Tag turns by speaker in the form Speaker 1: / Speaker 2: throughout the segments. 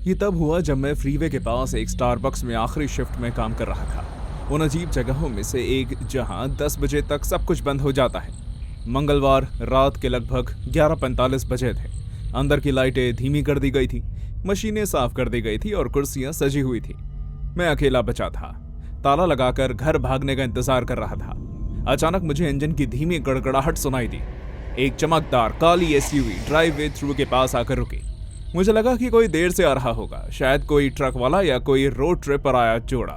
Speaker 1: ये तब हुआ जब मैं फ्रीवे के पास एक स्टारबक्स में आखिरी शिफ्ट में काम कर रहा था। उन अजीब जगहों में से एक जहां 10 बजे तक सब कुछ बंद हो जाता है। मंगलवार रात के लगभग 11:45 बजे थे। अंदर की लाइटें धीमी कर दी गई थी, मशीनें साफ कर दी गई थी और कुर्सियां सजी हुई थी। मैं अकेला बचा था, ताला लगाकर घर भागने का इंतजार कर रहा था। अचानक मुझे इंजन की धीमी गड़गड़ाहट सुनाई दी। एक चमकदार काली एसयूवी ड्राइववे थ्रू के पास आकर रुकी। मुझे लगा कि कोई देर से आ रहा होगा, शायद कोई ट्रक वाला या कोई रोड ट्रिप पर आया जोड़ा।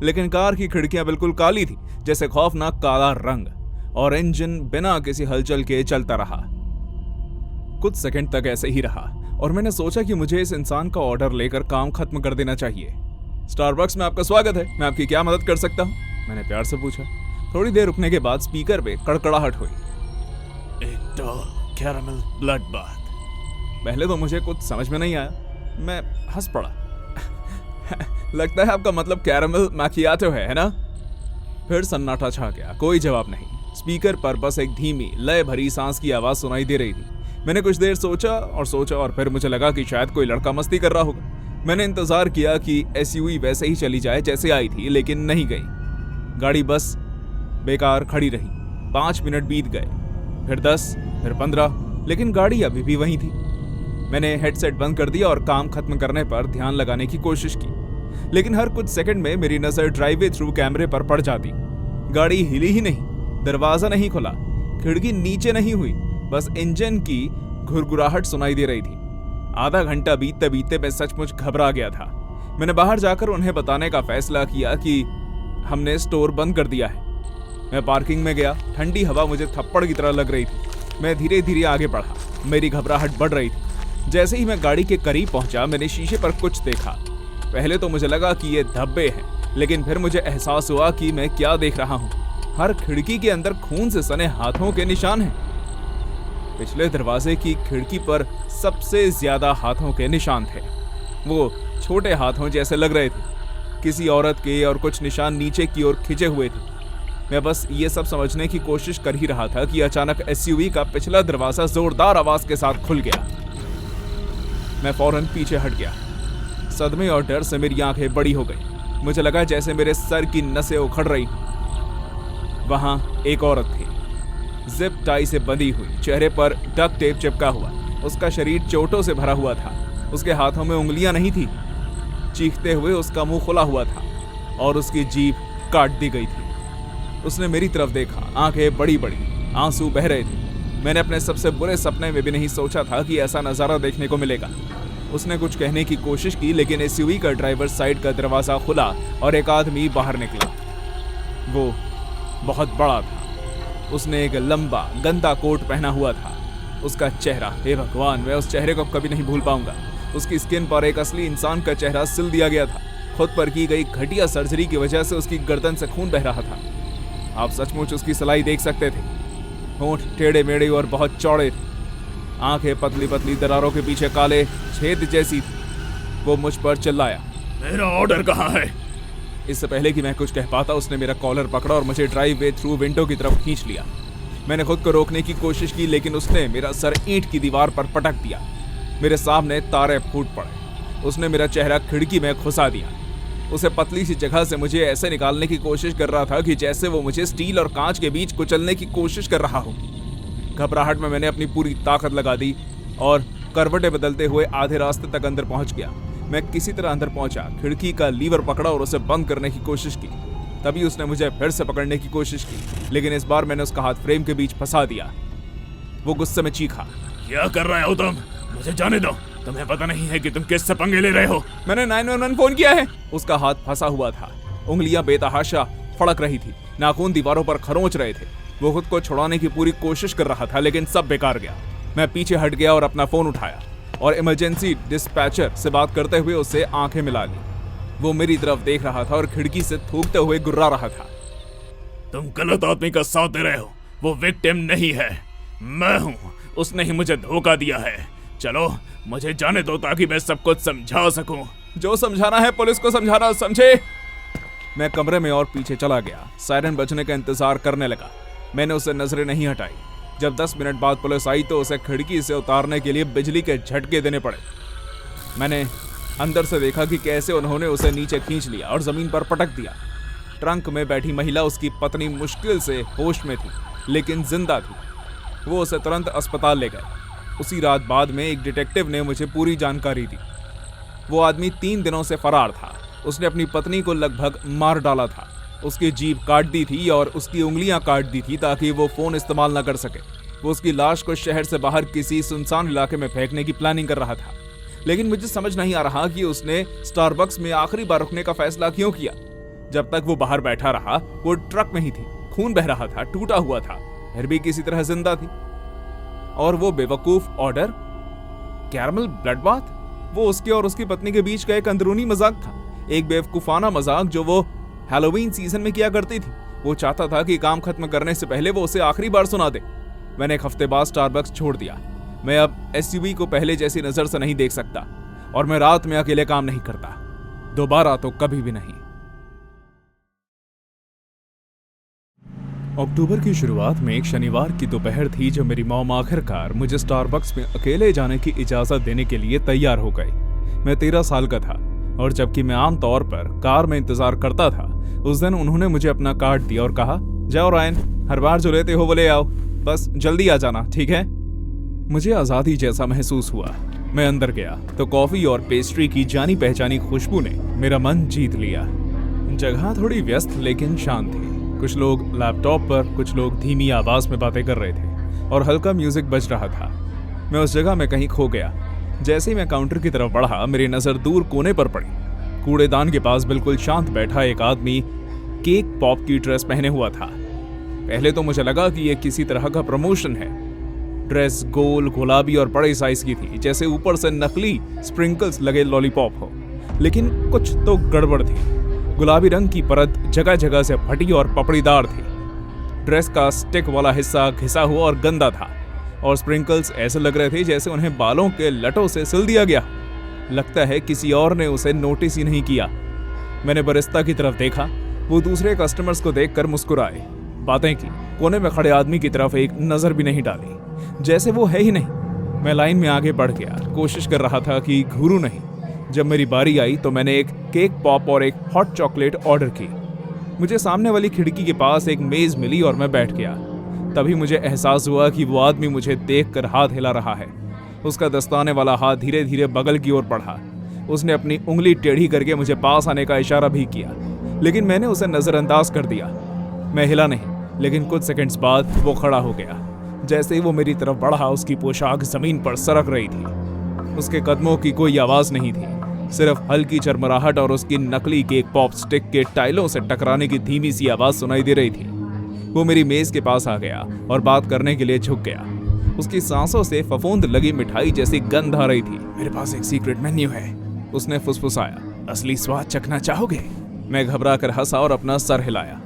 Speaker 1: लेकिन कार की खिड़कियां बिल्कुल काली थी, जैसे खौफनाक काला रंग, और इंजन बिना किसी हलचल के चलता रहा। कुछ सेकंड तक ऐसे ही रहा और मैंने सोचा कि मुझे इस इंसान का ऑर्डर लेकर काम खत्म कर देना चाहिए। स्टारबक्स में आपका स्वागत है, मैं आपकी क्या मदद कर सकता हूँ? मैंने प्यार से पूछा। थोड़ी देर रुकने के बाद स्पीकर पे कड़कड़ाहट हुई।
Speaker 2: एक टॉल कैरामल ब्लड बाथ।
Speaker 1: पहले तो मुझे कुछ समझ में नहीं आया, मैं हंस पड़ा। लगता है आपका मतलब कैरामल मैकियाटो है ना? फिर सन्नाटा छा गया, कोई जवाब नहीं। स्पीकर पर बस एक धीमी लय भरी सांस की आवाज सुनाई दे रही थी। मैंने कुछ देर सोचा और फिर मुझे लगा कि शायद कोई लड़का मस्ती कर रहा होगा। मैंने इंतजार किया कि एसयूवी वैसे ही चली जाए जैसे आई थी, लेकिन नहीं गई। गाड़ी बस बेकार खड़ी रही। 5 मिनट बीत गए, फिर 10, फिर 15, लेकिन गाड़ी अभी भी वहीं थी। मैंने हेडसेट बंद कर दिया और काम खत्म करने पर ध्यान लगाने की कोशिश की, लेकिन हर कुछ सेकंड में मेरी नजर ड्राइववे थ्रू कैमरे पर पड़ जाती। गाड़ी हिली ही नहीं, दरवाजा नहीं खुला, खिड़की नीचे नहीं हुई, बस इंजन की घुरघुराहट सुनाई दे रही थी। आधा घंटा बीतते बीतते मैं सचमुच घबरा गया था। मैंने बाहर जाकर उन्हें बताने का फैसला किया कि हमने स्टोर बंद कर दिया है। मैं पार्किंग में गया। ठंडी हवा मुझे थप्पड़ की तरह लग रही थी। मैं धीरे धीरे आगे बढ़ा, मेरी घबराहट बढ़ रही थी। जैसे ही मैं गाड़ी के करीब पहुंचा, मैंने शीशे पर कुछ देखा। पहले तो मुझे लगा कि ये धब्बे हैं, लेकिन फिर मुझे एहसास हुआ कि मैं क्या देख रहा हूँ। हर खिड़की के अंदर खून से सने हाथों के निशान हैं। पिछले दरवाजे की खिड़की पर सबसे ज्यादा हाथों के निशान थे। वो छोटे हाथों जैसे लग रहे थे, किसी औरत के, और कुछ निशान नीचे की ओर खिंचे हुए थे। मैं बस ये सब समझने की कोशिश कर ही रहा था कि अचानक एसयूवी का पिछला दरवाजा जोरदार आवाज के साथ खुल गया। मैं फौरन पीछे हट गया। सदमे और डर से मेरी आंखें बड़ी हो गई। मुझे लगा जैसे मेरे सर की नसें उखड़ रही। वहां एक औरत थी, जिप टाई से बंधी हुई, चेहरे पर डक टेप चिपका हुआ। उसका शरीर चोटों से भरा हुआ था, उसके हाथों में उंगलियां नहीं थी। चीखते हुए उसका मुंह खुला हुआ था और उसकी जीभ काट दी गई थी। उसने मेरी तरफ देखा, आंखें बड़ी बड़ी, आंसू बह रहे थे। मैंने अपने सबसे बुरे सपने में भी नहीं सोचा था कि ऐसा नजारा देखने को मिलेगा। उसने कुछ कहने की कोशिश की, लेकिन एसयूवी का ड्राइवर साइड का दरवाजा खुला और एक आदमी बाहर निकला। वो बहुत बड़ा था। उसने एक लंबा गंदा कोट पहना हुआ था। उसका चेहरा, हे भगवान, मैं उस चेहरे को कभी नहीं भूल पाऊंगा। उसकी स्किन पर एक असली इंसान का चेहरा सिल दिया गया था। खुद पर की गई घटिया सर्जरी की वजह से उसकी गर्दन से खून बह रहा था। आप सचमुच उसकी सिलाई देख सकते थे। होंठ टेढ़े मेढ़े और बहुत चौड़े थे। आंखें पतली पतली दरारों के पीछे काले छेद जैसी थी। वो मुझ पर चिल्लाया,
Speaker 2: मेरा ऑर्डर कहाँ है?
Speaker 1: इससे पहले कि मैं कुछ कह पाता, उसने मेरा कॉलर पकड़ा और मुझे ड्राइववे थ्रू विंडो की तरफ खींच लिया। मैंने खुद को रोकने की कोशिश की, लेकिन उसने मेरा सर ईंट की दीवार पर पटक दिया। मेरे सामने तारे फूट पड़े। उसने मेरा चेहरा खिड़की में घुसा दिया। उसे पतली सी जगह से मुझे ऐसे निकालने की कोशिश कर रहा था कि जैसे वो मुझे स्टील और कांच के बीच कुचलने की कोशिश कर रहा हो। घबराहट में मैंने अपनी पूरी ताकत लगा दी और करवटें बदलते हुए आधे रास्ते तक अंदर पहुंच गया। मैं किसी तरह अंदर पहुंचा, खिड़की का लीवर पकड़ा और उसे बंद करने की कोशिश की। तभी उसने मुझे फिर से पकड़ने की कोशिश की, लेकिन इस बार मैंने उसका हाथ फ्रेम के बीच फंसा दिया। वो गुस्से में चीखा,
Speaker 2: क्या कर रहे हो तुम? मुझे जाने दो। तुम्हें पता नहीं है कि तुम किससे पंगे ले रहे हो?
Speaker 1: मैंने 911 फोन किया है। उसका हाथ फंसा हुआ था, उंगलियां बेतहाशा फड़क रही थी, नाखून दीवारों पर खरोंच रहे थे। वो खुद को छुड़ाने की पूरी कोशिश कर रहा था, लेकिन सब बेकार गया। मैं पीछे हट गया और अपना फोन उठाया और इमरजेंसी डिस्पैचर से बात करते हुए उससे आंखें मिला ली। वो मेरी तरफ देख रहा था और खिड़की से थूकते हुए गुर्रा रहा था।
Speaker 2: तुम गलत आदमी का साथ दे रहे हो। वो विक्टिम नहीं है, मैं हूँ। उसने ही मुझे धोखा दिया है। चलो मुझे जाने दो ताकि मैं सब कुछ समझा सकूं।
Speaker 1: जो समझाना है पुलिस को समझाना, समझे? मैं कमरे में और पीछे चला गया, सायरन बजने का इंतजार करने लगा। मैंने उसे नजरें नहीं हटाई। जब 10 मिनट बाद पुलिस आई तो उसे खिड़की से उतारने के लिए बिजली के झटके देने पड़े। मैंने अंदर से देखा कि कैसे उन्होंने उसे नीचे खींच लिया और जमीन पर पटक दिया। ट्रंक में बैठी महिला, उसकी पत्नी, मुश्किल से होश में थी लेकिन जिंदा थी। वो उसे तुरंत अस्पताल ले गए। उसी रात बाद में एक डिटेक्टिव ने मुझे पूरी जानकारी दी। वो आदमी 3 दिनों से फरार था। उसने अपनी पत्नी को लगभग मार डाला था। उसकी जीभ काट दी थी और उसकी उंगलियां काट दी थी ताकि वो फोन इस्तेमाल न कर सके। वो उसकी लाश को शहर से बाहर किसी सुनसान इलाके में फेंकने की प्लानिंग कर रहा था। लेकिन मुझे समझ नहीं आ रहा कि उसने स्टारबक्स में आखिरी बार रुकने का फैसला क्यों किया। जब तक वो बाहर बैठा रहा, वो ट्रक में ही थी, खून बह रहा था, टूटा हुआ था, फिर भी किसी तरह जिंदा थी। और वो बेवकूफ ऑर्डर, कैरमल ब्लड बाथ, वो उसके और उसकी पत्नी के बीच का एक अंदरूनी मजाक था। एक बेवकूफाना मजाक जो वो हैलोवीन सीजन में किया करती थी। वो चाहता था कि काम खत्म करने से पहले वो उसे आखिरी बार सुना दे। मैंने एक हफ्ते बाद स्टारबक्स छोड़ दिया। मैं अब एसयूवी को पहले जैसी नजर से नहीं देख सकता और मैं रात में अकेले काम नहीं करता, दोबारा तो कभी भी नहीं। अक्टूबर की शुरुआत में एक शनिवार की दोपहर थी जब मेरी मॉम आखिरकार मुझे स्टारबक्स में अकेले जाने की इजाजत देने के लिए तैयार हो गई। मैं 13 साल का था और जबकि मैं आम तौर पर कार में इंतजार करता था, उस दिन उन्होंने मुझे अपना कार्ड दिया और कहा, जाओ रायन, हर बार जो लेते हो वो ले आओ, बस जल्दी आ जाना, ठीक है। मुझे आजादी जैसा महसूस हुआ। मैं अंदर गया तो कॉफी और पेस्ट्री की जानी पहचानी खुशबू ने मेरा मन जीत लिया। जगह थोड़ी व्यस्त लेकिन शांत थी। कुछ लोग लैपटॉप पर, कुछ लोग धीमी आवाज में बातें कर रहे थे और हल्का म्यूजिक बज रहा था। मैं उस जगह में कहीं खो गया। जैसे ही मैं काउंटर की तरफ बढ़ा, मेरी नजर दूर कोने पर पड़ी। कूड़ेदान के पास बिल्कुल शांत बैठा एक आदमी केक पॉप की ड्रेस पहने हुआ था। पहले तो मुझे लगा कि यह किसी तरह का प्रमोशन है। ड्रेस गोल, गुलाबी और बड़े साइज की थी, जैसे ऊपर से नकली स्प्रिंकल्स लगे लॉलीपॉप हो। लेकिन कुछ तो गड़बड़ थी। गुलाबी रंग की परत जगह जगह से फटी और पपड़ीदार थी। ड्रेस का स्टिक वाला हिस्सा घिसा हुआ और गंदा था और स्प्रिंकल्स ऐसे लग रहे थे जैसे उन्हें बालों के लटों से सिल दिया गया। लगता है किसी और ने उसे नोटिस ही नहीं किया। मैंने बरिस्ता की तरफ देखा। वो दूसरे कस्टमर्स को देखकर मुस्कुराए, बातें की, कोने में खड़े आदमी की तरफ एक नजर भी नहीं डाली, जैसे वो है ही नहीं। मैं लाइन में आगे बढ़ गया, कोशिश कर रहा था कि घूरूं नहीं। जब मेरी बारी आई तो मैंने एक केक पॉप और एक हॉट चॉकलेट ऑर्डर की। मुझे सामने वाली खिड़की के पास एक मेज मिली और मैं बैठ गया। तभी मुझे एहसास हुआ कि वो आदमी मुझे देखकर हाथ हिला रहा है। उसका दस्ताने वाला हाथ धीरे धीरे बगल की ओर बढ़ा। उसने अपनी उंगली टेढ़ी करके मुझे पास आने का इशारा भी किया, लेकिन मैंने उसे नजरअंदाज कर दिया। मैं हिला नहीं, लेकिन कुछ सेकंड्स बाद वो खड़ा हो गया। जैसे ही वो मेरी तरफ बढ़ा, उसकी पोशाक जमीन पर सरक रही थी। उसके कदमों की कोई आवाज नहीं थी, सिर्फ हल्की चरमराहट और उसकी नकली केक पॉप स्टिक के टाइलों से टकराने की धीमी सी आवाज सुनाई दे रही थी। वो मेरी मेज के पास आ गया और बात करने के लिए झुक गया। उसकी सांसों से फफूंद लगी मिठाई जैसी गंध आ रही थी। मेरे पास एक सीक्रेट मेन्यू है, उसने फुसफुसाया। असली स्वाद चखना चाहोगे? मैं घबरा कर हंसा और अपना सर हिलाया।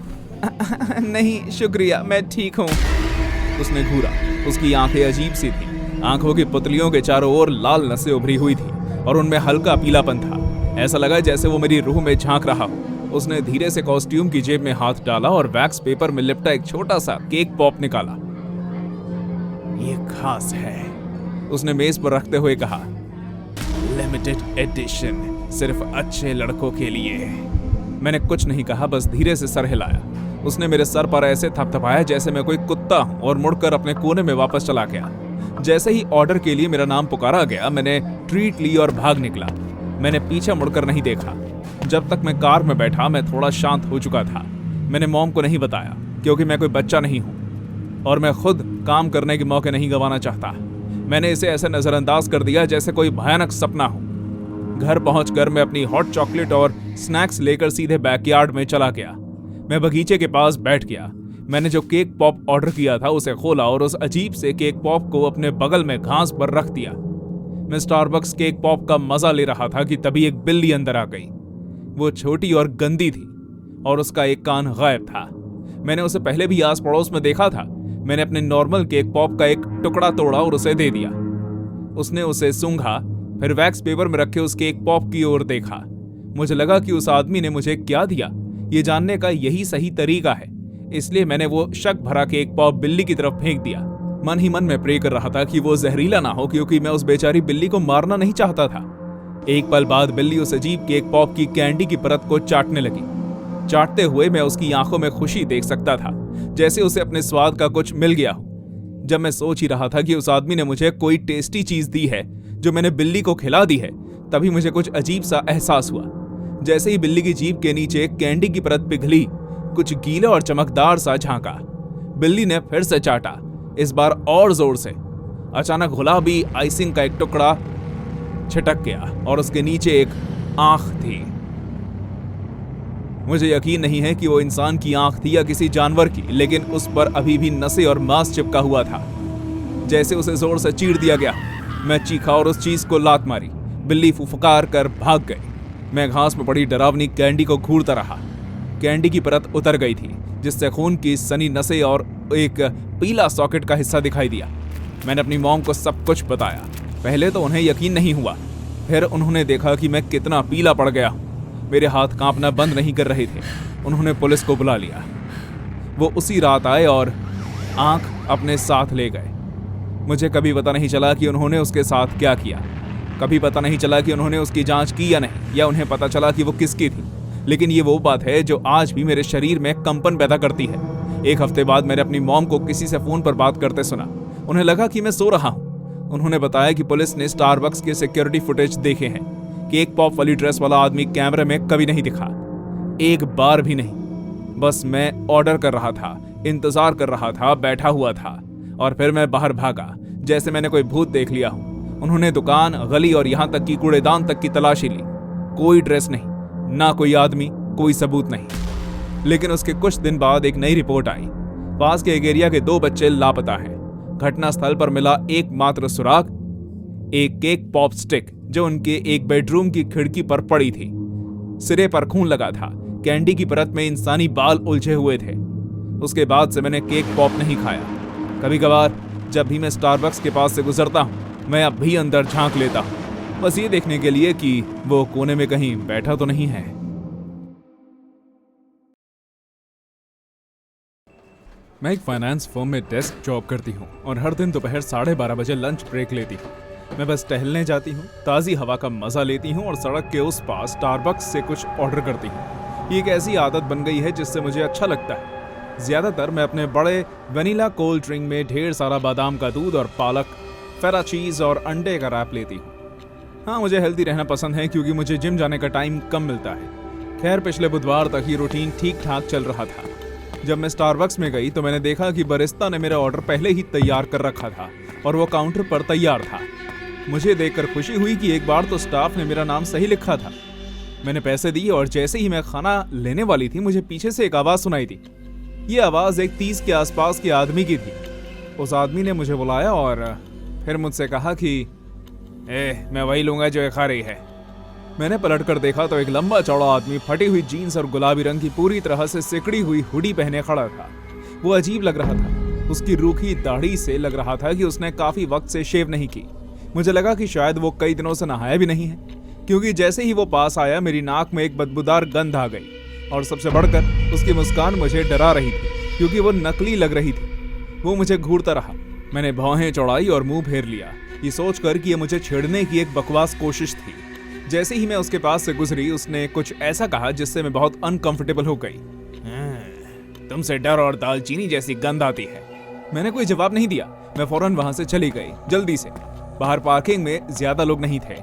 Speaker 1: नहीं शुक्रिया, मैं ठीक हूँ। उसने घूरा। उसकी आंखें अजीब सी थी। आंखों की पुतलियों के चारों ओर लाल नसें उभरी हुई थी और उनमें हल्का पीलापन था। ऐसा लगा जैसे वो मेरी रूह में झांक रहा हो। उसने धीरे से कॉस्ट्यूम की जेब में हाथ डाला और वैक्स पेपर में लिपटा एक छोटा सा केक पॉप निकाला। ये खास है, उसने मेज पर रखते हुए कहा। लिमिटेड एडिशन, सिर्फ अच्छे लड़कों के लिए। मैंने कुछ नहीं कहा, बस धीरे से सर हिलाया। उसने मेरे सर पर ऐसे थपथपाया जैसे मैं कोई कुत्ता हूं और मुड़कर अपने कोने में वापस चला गया। जैसे ही ऑर्डर के लिए मेरा नाम पुकारा गया, मैंने ट्रीट ली और भाग निकला। मैंने पीछे मुड़कर नहीं देखा। जब तक मैं कार में बैठा, मैं थोड़ा शांत हो चुका था। मैंने मॉम को नहीं बताया, क्योंकि मैं कोई बच्चा नहीं हूं और मैं खुद काम करने के मौके नहीं गंवाना चाहता। मैंने इसे ऐसे नजरअंदाज कर दिया जैसे कोई भयानक सपना हो। घर पहुंचकर मैं अपनी हॉट चॉकलेट और स्नैक्स लेकर सीधे बैकयार्ड में चला गया। मैं बगीचे के पास बैठ गया। मैंने जो केक पॉप ऑर्डर किया था उसे खोला और उस अजीब से केक पॉप को अपने बगल में घास पर रख दिया। मैं स्टारबक्स केक पॉप का मजा ले रहा था कि तभी एक बिल्ली अंदर आ गई। वो छोटी और गंदी थी और उसका एक कान गायब था। मैंने उसे पहले भी आस पड़ोस में देखा था। मैंने अपने नॉर्मल केक पॉप का एक टुकड़ा तोड़ा और उसे दे दिया। उसने उसे सूंघा, फिर वैक्स पेपर में रखे उस केक पॉप की ओर देखा। मुझे लगा कि उस आदमी ने मुझे क्या दिया, ये जानने का यही सही तरीका है। इसलिए मैंने वो शक भरा केक पॉप बिल्ली की तरफ फेंक दिया। मन ही मन में प्रे कर रहा था कि वो जहरीला ना हो, क्योंकि मैं उस बेचारी बिल्ली को मारना नहीं चाहता था। एक पल बाद बिल्ली उस अजीब केक पॉप की कैंडी की परत को चाटने लगी। चाटते हुए मैं उसकी आंखों में खुशी देख सकता था, जैसे उसे अपने स्वाद का कुछ मिल गया हो। जब मैं सोच ही रहा था कि उस आदमी ने मुझे कोई टेस्टी चीज दी है जो मैंने बिल्ली को खिला दी है, तभी मुझे कुछ अजीब सा एहसास हुआ। जैसे ही बिल्ली की जीभ के नीचे कैंडी की परत पिघली, कुछ गीला और चमकदार सा झांका। बिल्ली ने फिर से चाटा, इस बार और जोर से। अचानक गुलाबी आइसिंग का एक टुकड़ा छिटक गया और उसके नीचे एक आंख थी। मुझे यकीन नहीं है कि वो इंसान की आंख थी या किसी जानवर की, लेकिन उस पर अभी भी नसें और मांस चिपका हुआ था, जैसे उसे जोर से चीर दिया गया। मैं चीखा और उस चीज को लात मारी। बिल्ली फुफकार कर भाग गई। मैं घास में पड़ी डरावनी कैंडी को घूरता रहा। कैंडी की परत उतर गई थी, जिससे खून की सनी नसें और एक पीला सॉकेट का हिस्सा दिखाई दिया। मैंने अपनी मॉम को सब कुछ बताया। पहले तो उन्हें यकीन नहीं हुआ, फिर उन्होंने देखा कि मैं कितना पीला पड़ गया हूँ। मेरे हाथ कांपना बंद नहीं कर रहे थे। उन्होंने पुलिस को बुला लिया। वो उसी रात आए और आंख अपने साथ ले गए। मुझे कभी पता नहीं चला कि उन्होंने उसके साथ क्या किया। कभी पता नहीं चला कि उन्होंने उसकी जांच की या नहीं, या उन्हें पता चला कि वो किसकी थी। लेकिन ये वो बात है जो आज भी मेरे शरीर में कंपन पैदा करती है। एक हफ्ते बाद मैंने अपनी मॉम को किसी से फोन पर बात करते सुना। उन्हें लगा कि मैं सो रहा हूँ। उन्होंने बताया कि पुलिस ने स्टारबक्स के सिक्योरिटी फुटेज देखे हैं। केक पॉप वाली ड्रेस वाला आदमी कैमरे में कभी नहीं दिखा, एक बार भी नहीं। बस मैं ऑर्डर कर रहा था, इंतजार कर रहा था, बैठा हुआ था, और फिर मैं बाहर भागा जैसे मैंने कोई भूत देख लिया हो। उन्होंने दुकान, गली और यहां तक कि कूड़ेदान तक की तलाशी ली। कोई ड्रेस नहीं, ना कोई आदमी, कोई सबूत नहीं। लेकिन उसके कुछ दिन बाद एक नई रिपोर्ट आई। पास के एक एरिया के 2 बच्चे लापता हैं। घटना स्थल पर मिला एकमात्र सुराग, एक केक पॉप स्टिक जो उनके एक बेडरूम की खिड़की पर पड़ी थी। सिरे पर खून लगा था। कैंडी की परत में इंसानी बाल उलझे हुए थे। उसके बाद से मैंने केक पॉप नहीं खाया। कभी कभार जब भी मैं स्टारबक्स के पास से गुजरता हूँ, मैं अब भी अंदर झांक लेता हूँ, बस ये देखने के लिए कि वो कोने में कहीं बैठा तो नहीं है। मैं एक फाइनेंस फर्म में डेस्क जॉब करती हूँ और हर दिन दोपहर 12:30 बजे लंच ब्रेक लेती हूँ। मैं बस टहलने जाती हूँ, ताज़ी हवा का मजा लेती हूँ और सड़क के उस पास स्टारबक्स से कुछ ऑर्डर करती हूँ। ये एक ऐसी आदत बन गई है जिससे मुझे अच्छा लगता है। ज्यादातर मैं अपने बड़े वनीला कोल्ड ड्रिंक में ढेर सारा बादाम का दूध और पालक, फेरा चीज और अंडे का रैप लेती हूँ। हाँ, मुझे हेल्दी रहना पसंद है क्योंकि मुझे जिम जाने का टाइम कम मिलता है। खैर, पिछले बुधवार तक ये रूटीन ठीक ठाक चल रहा था। जब मैं स्टारबक्स में गई तो मैंने देखा कि बरिस्ता ने मेरा ऑर्डर पहले ही तैयार कर रखा था और वो काउंटर पर तैयार था। मुझे देखकर खुशी हुई कि एक बार तो स्टाफ ने मेरा नाम सही लिखा था। मैंने पैसे दिए और जैसे ही मैं खाना लेने वाली थी, मुझे पीछे से एक आवाज सुनाई दी। ये आवाज एक 30 के आसपास के आदमी की थी। उस आदमी ने मुझे बुलाया और फिर मुझसे कहा कि मैं वही लूंगा जो खा रही है। मैंने पलट कर देखा तो एक लंबा चौड़ा आदमी फटी हुई जीन्स और गुलाबी रंग की पूरी तरह से सिकड़ी हुई हुडी पहने खड़ा था। वो अजीब लग रहा था। उसकी रूखी दाढ़ी से लग रहा था कि उसने काफी वक्त से शेव नहीं की। मुझे लगा कि शायद वो कई दिनों से नहाया भी नहीं है, क्योंकि जैसे ही वो पास आया मेरी नाक में एक बदबूदार गंध आ गई। और सबसे बढ़कर उसकी मुस्कान मुझे डरा रही थी, क्योंकि वो नकली लग रही थी। वो मुझे घूरता रहा। मैंने भौहें चौड़ाई और मुंह फेर लिया, ये सोचकर कि ये मुझे छेड़ने की एक बकवास कोशिश थी। जैसे ही मैं उसके पास से गुजरी, उसने कुछ ऐसा कहा जिससे मैं बहुत अनकंफर्टेबल हो गई। तुमसे डर और दालचीनी जैसी गंध आती है। मैंने कोई जवाब नहीं दिया। मैं फौरन वहां से चली गई, जल्दी से। बाहर पार्किंग में ज्यादा लोग नहीं थे।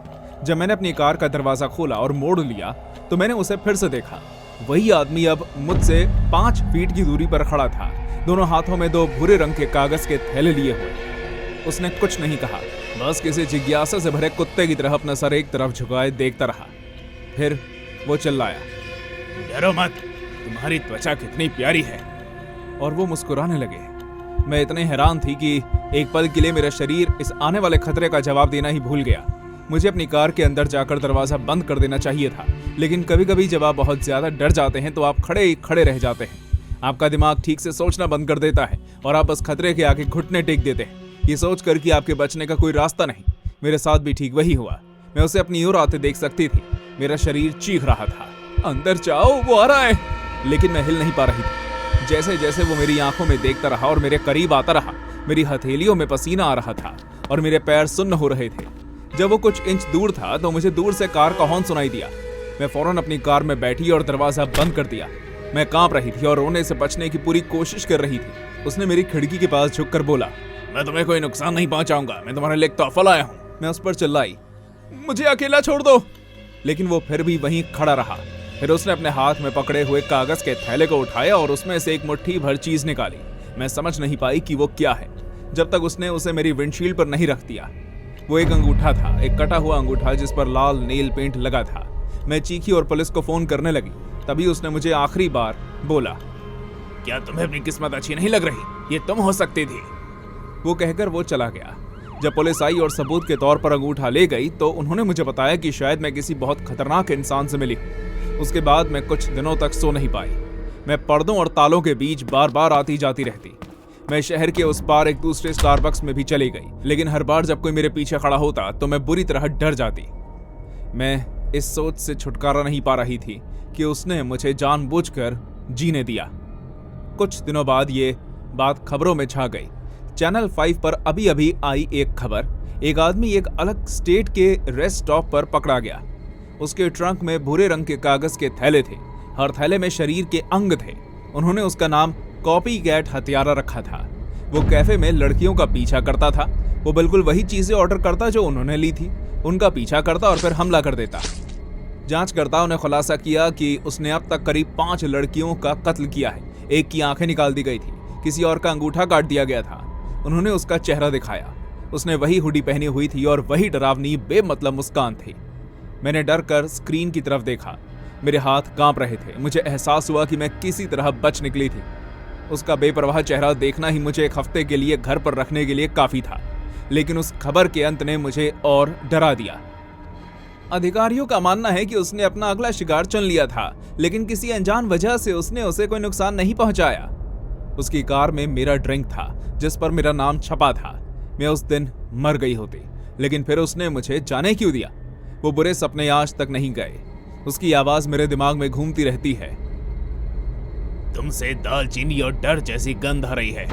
Speaker 1: जब मैंने अपनी कार का दरवाजा खोला और मोड़ लिया तो मैंने उसे फिर से देखा। वही आदमी अब मुझसे 5 फीट की दूरी पर खड़ा था, दोनों हाथों में 2 भूरे रंग के कागज के थैले लिए हुए। उसने कुछ नहीं कहा, बस किसी जिज्ञासा से भरे कुत्ते की तरह अपना सर एक तरफ झुकाए देखता रहा। फिर वो चिल्लाया, डरो मत, तुम्हारी त्वचा कितनी प्यारी है। और वो मुस्कुराने लगे। मैं इतने हैरान थी कि एक पल के लिए मेरा शरीर इस आने वाले खतरे का जवाब देना ही भूल गया। मुझे अपनी कार के अंदर जाकर दरवाजा बंद कर देना चाहिए था, लेकिन कभी कभी जब आप बहुत ज्यादा डर जाते हैं तो आप खड़े ही खड़े रह जाते हैं। आपका दिमाग ठीक से सोचना बंद कर देता है और आप बस खतरे के आगे घुटने टेक देते हैं, ये सोचकर कि आपके बचने का कोई रास्ता नहीं। मेरे साथ भी ठीक वही हुआ। मैं उसे अपनी ओर आते देख सकती थी। मेरा शरीर चीख रहा था, अंदर जाओ, वो आ रहा है। लेकिन मैं हिल नहीं पा रही थी। जैसे जैसे वो मेरी आंखों में देखता रहा और मेरे करीब आता रहा, मेरी हथेलियों में पसीना आ रहा था और मेरे पैर सुन्न हो रहे थे। जब वो कुछ इंच दूर था तो मुझे दूर से कार का हॉर्न सुनाई दिया। मैं फौरन अपनी कार में बैठी और दरवाजा बंद कर दिया। मैं कांप रही थी और रोने से बचने की पूरी कोशिश कर रही थी। उसने मेरी खिड़की के पास झुककर बोला,
Speaker 2: मैं तुम्हें कोई नुकसान नहीं पहुंचाऊंगा, मैं तुम्हारे लिए एक तोहफा लाया हूँ।
Speaker 1: मैं उस पर चिल्लाई, मुझे अकेला छोड़ दो, लेकिन वो फिर भी वहीं खड़ा रहा। फिर उसने अपने हाथ में पकड़े हुए कागज के थैले को उठाया और उसमें से एक मुट्ठी भर चीज निकाली। मैं समझ नहीं पाई कि वो क्या है जब तक उसने उसे मेरी विंडशील्ड पर नहीं रख दिया। वो एक अंगूठा था, एक कटा हुआ अंगूठा जिस पर लाल नेल पेंट लगा था। मैं चीखी और पुलिस को फोन करने लगी। तभी उसने मुझे आखिरी बार बोला,
Speaker 2: क्या तुम्हें अपनी किस्मत अच्छी नहीं लग रही? ये तुम हो सकती थी।
Speaker 1: वो कहकर वो चला गया। जब पुलिस आई और सबूत के तौर पर अंगूठा ले गई तो उन्होंने मुझे बताया कि शायद मैं किसी बहुत खतरनाक इंसान से मिली हूं। उसके बाद मैं कुछ दिनों तक सो नहीं पाई। मैं पर्दों और तालों के बीच बार बार आती जाती रहती। मैं शहर के उस पार एक दूसरे स्टारबक्स में भी चली गई, लेकिन हर बार जब कोई मेरे पीछे खड़ा होता तो मैं बुरी तरह डर जाती। मैं इस सोच से छुटकारा नहीं पा रही थी कि उसने मुझे जानबूझकर जीने दिया। कुछ दिनों बाद ये बात खबरों में छा गई। चैनल 5 पर अभी अभी आई एक खबर, एक आदमी एक अलग स्टेट के रेस्ट स्टॉप पर पकड़ा गया। उसके ट्रंक में भूरे रंग के कागज के थैले थे। हर थैले में शरीर के अंग थे। उन्होंने उसका नाम कॉपी कैट हत्यारा रखा था। वो कैफे में लड़कियों का पीछा करता था। वो बिल्कुल वही चीजें ऑर्डर करता जो उन्होंने ली थी, उनका पीछा करता और फिर हमला कर देता। जांचकर्ताओं ने खुलासा किया कि उसने अब तक करीब 5 लड़कियों का कत्ल किया है। एक की आंखें निकाल दी गई थी, किसी और का अंगूठा काट दिया गया था। उन्होंने उसका चेहरा दिखाया। उसने वही हुडी पहनी हुई थी और वही डरावनी बेमतलब मुस्कान थी। मैंने डर कर स्क्रीन की तरफ देखा। मेरे हाथ कांप रहे थे। मुझे एहसास हुआ कि मैं किसी तरह बच निकली थी। उसका बेपरवाह चेहरा देखना ही मुझे एक हफ्ते के लिए घर पर रखने के लिए काफी था, लेकिन उस खबर के अंत ने मुझे और डरा दिया। अधिकारियों का मानना है कि उसने अपना अगला शिकार चुन लिया था, लेकिन किसी अनजान वजह से उसने उसे कोई नुकसान नहीं पहुंचाया। उसकी कार में मेरा ड्रिंक था जिस पर मेरा नाम छपा था। मैं उस दिन मर गई होती, लेकिन फिर उसने मुझे जाने क्यों दिया? वो बुरे सपने आज तक नहीं गए। उसकी आवाज मेरे दिमाग में घूमती रहती है,
Speaker 2: तुमसे दालचीनी और डर जैसी गंध आ रही है।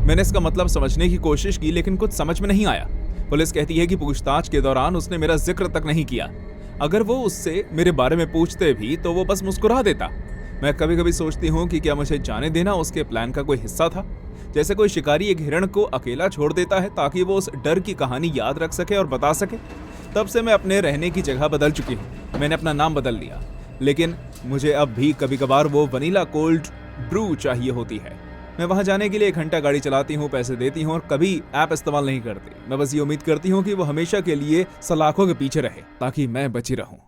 Speaker 1: मैंने इसका मतलब समझने की कोशिश की, लेकिन कुछ समझ में नहीं आया। पुलिस कहती है कि पूछताछ के दौरान उसने मेरा जिक्र तक नहीं किया। अगर वो उससे मेरे बारे में पूछते भी तो वो बस मुस्कुरा देता। मैं कभी कभी सोचती हूँ कि क्या मुझे जाने देना उसके प्लान का कोई हिस्सा था, जैसे कोई शिकारी एक हिरण को अकेला छोड़ देता है ताकि वो उस डर की कहानी याद रख सके और बता सके। तब से मैं अपने रहने की जगह बदल चुकी हूँ। मैंने अपना नाम बदल लिया, लेकिन मुझे अब भी कभी कभार वो वनीला कोल्ड ब्रू चाहिए होती है। मैं वहां जाने के लिए 1 घंटा गाड़ी चलाती हूँ, पैसे देती हूँ और कभी ऐप इस्तेमाल नहीं करती। मैं बस ये उम्मीद करती हूँ कि वो हमेशा के लिए सलाखों के पीछे रहे ताकि मैं बची रहूं।